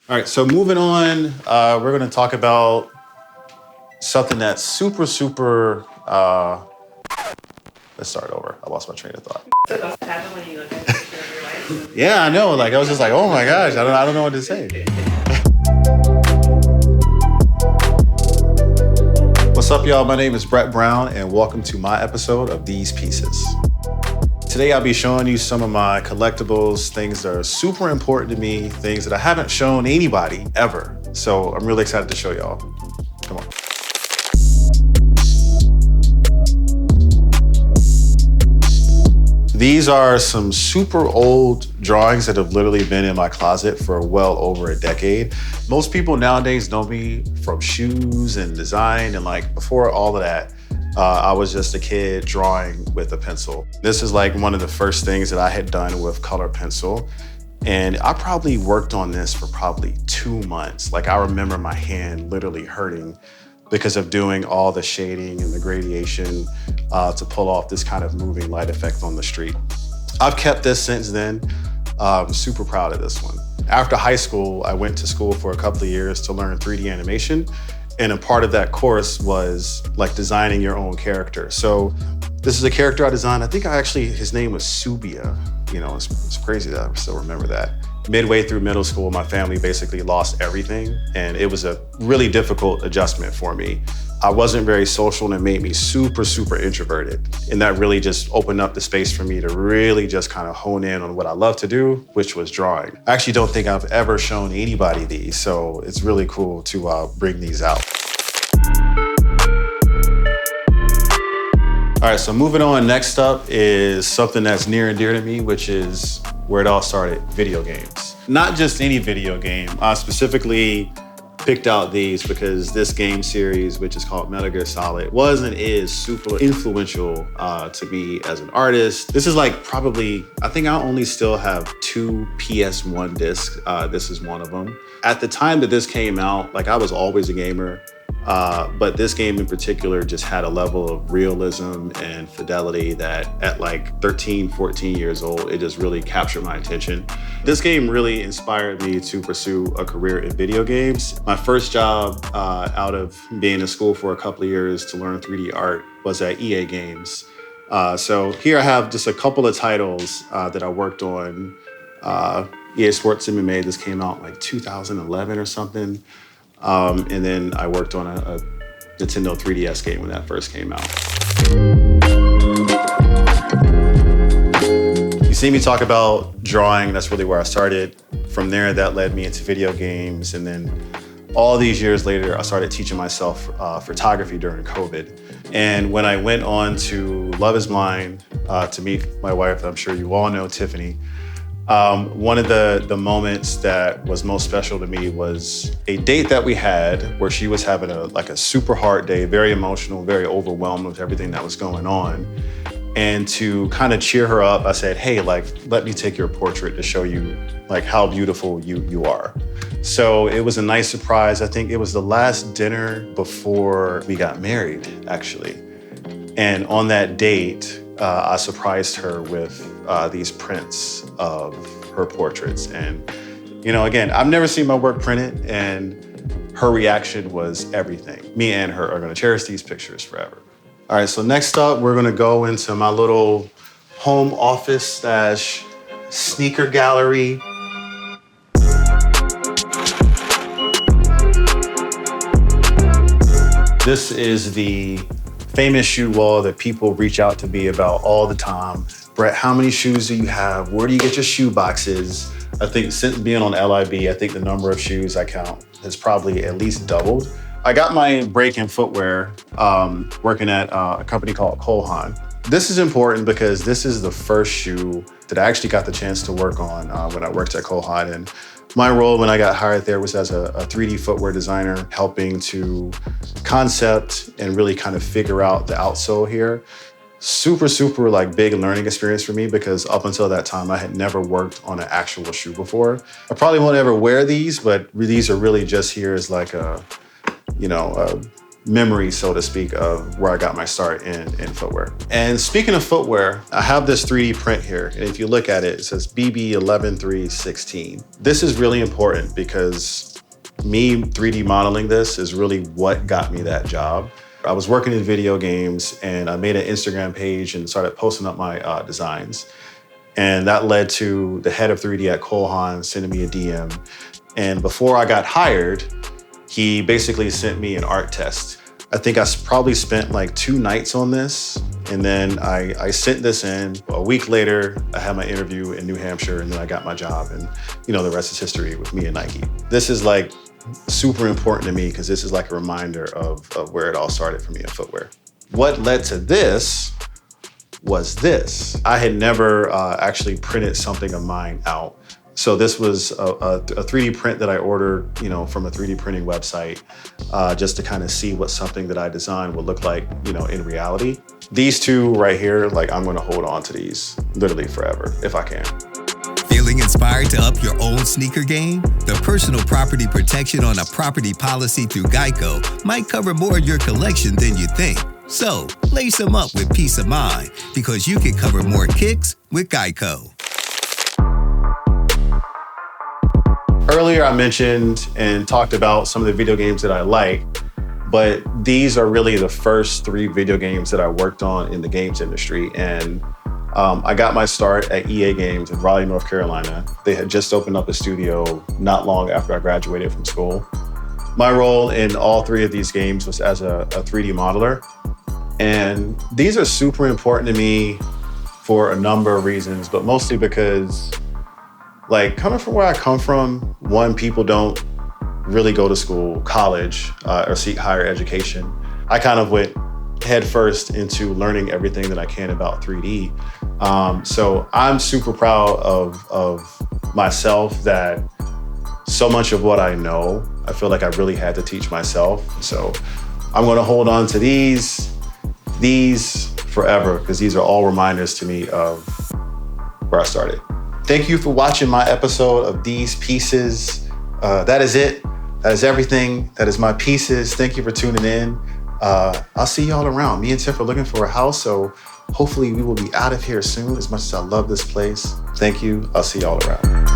All right, so moving on, we're going to talk about something that's super. Let's start over. I lost my train of thought. So that's happen when you look at a picture of your life. Yeah, I know. Like I was just like, oh my gosh, I don't know what to say. What's up, y'all? My name is Brett Brown, and welcome to my episode of These Pieces. Today, I'll be showing you some of my collectibles, things that are super important to me, things that I haven't shown anybody ever. So I'm really excited to show y'all. Come on. These are some super old drawings that have literally been in my closet for well over a decade. Most people nowadays know me from shoes and design, and like before all of that, I was just a kid drawing with a pencil. This is like one of the first things that I had done with color pencil. And I probably worked on this for probably 2 months. Like I remember my hand literally hurting because of doing all the shading and the gradation to pull off this kind of moving light effect on the street. I've kept this since then. I'm super proud of this one. After high school, I went to school for a couple of years to learn 3D animation. And a part of that course was like designing your own character. So this is a character I designed. I think his name was Subia. You know, it's crazy that I still remember that. Midway through middle school, my family basically lost everything. And it was a really difficult adjustment for me. I wasn't very social and it made me super introverted. And that really just opened up the space for me to really just kind of hone in on what I love to do, which was drawing. I actually don't think I've ever shown anybody these, so it's really cool to bring these out. All right, so moving on, next up is something that's near and dear to me, which is where it all started, video games. Not just any video game, I specifically picked out these because this game series, which is called Metal Gear Solid, was and is super influential to me as an artist. This is like probably, I think I only still have 2 PS1 discs. This is one of them. At the time that this came out, like I was always a gamer, but this game in particular just had a level of realism and fidelity that at like 13, 14 years old, it just really captured my attention. This game really inspired me to pursue a career in video games. My first job out of being in school for a couple of years to learn 3D art was at EA Games. So here I have just a couple of titles that I worked on. EA Sports MMA, this came out like 2011 or something. And then I worked on a Nintendo 3DS game when that first came out. You see me talk about drawing, that's really where I started. From there, that led me into video games. And then all these years later, I started teaching myself photography during COVID. And when I went on to Love is Blind to meet my wife, I'm sure you all know, Tiffany, one of the moments that was most special to me was a date that we had where she was having a super hard day, very emotional, very overwhelmed with everything that was going on. And to kind of cheer her up, I said, hey, like, let me take your portrait to show you like how beautiful you are. So it was a nice surprise. I think it was the last dinner before we got married, actually. And on that date, I surprised her with these prints of her portraits. And, you know, again, I've never seen my work printed, and her reaction was everything. Me and her are gonna cherish these pictures forever. All right, so next up, we're gonna go into my little home office / sneaker gallery. This is the famous shoe wall that people reach out to me about all the time. Brett, how many shoes do you have? Where do you get your shoe boxes? I think since being on LIB, I think the number of shoes I count has probably at least doubled. I got my break in footwear working at a company called Kohan. This is important because this is the first shoe that I actually got the chance to work on when I worked at Kohan. And my role when I got hired there was as a 3D footwear designer, helping to concept and really kind of figure out the outsole here. Super like big learning experience for me because up until that time, I had never worked on an actual shoe before. I probably won't ever wear these, but these are really just here as like a memory, so to speak, of where I got my start in footwear. And speaking of footwear, I have this 3D print here. And if you look at it, it says BB 11316. This is really important because me 3D modeling this is really what got me that job. I was working in video games and I made an Instagram page and started posting up my designs. And that led to the head of 3D at Cole Haan sending me a DM. And before I got hired, he basically sent me an art test. I think I probably spent like 2 nights on this. And then I sent this in. A week later, I had my interview in New Hampshire and then I got my job. And the rest is history with me and Nike. This is like super important to me because this is like a reminder of where it all started for me in footwear. What led to this was this. I had never actually printed something of mine out. So this was a 3D print that I ordered, from a 3D printing website, just to kind of see what something that I designed would look like, in reality. These 2 right here, like I'm gonna hold on to these literally forever, if I can. Feeling inspired to up your own sneaker game? The personal property protection on a property policy through Geico might cover more of your collection than you think. So, lace them up with peace of mind because you can cover more kicks with Geico. Earlier, I mentioned and talked about some of the video games that I like, but these are really the first 3 video games that I worked on in the games industry. And I got my start at EA Games in Raleigh, North Carolina. They had just opened up a studio not long after I graduated from school. My role in all 3 of these games was as a 3D modeler. And these are super important to me for a number of reasons, but mostly because, like, coming from where I come from, one, people don't really go to school, college, or seek higher education. I kind of went headfirst into learning everything that I can about 3D. So I'm super proud of myself that so much of what I know, I feel like I really had to teach myself. So I'm gonna hold on to these forever, because these are all reminders to me of where I started. Thank you for watching my episode of These Pieces. That is it. That is everything. That is my pieces. Thank you for tuning in. I'll see y'all around. Me and Tiff are looking for a house, so hopefully we will be out of here soon. As much as I love this place. Thank you. I'll see y'all around.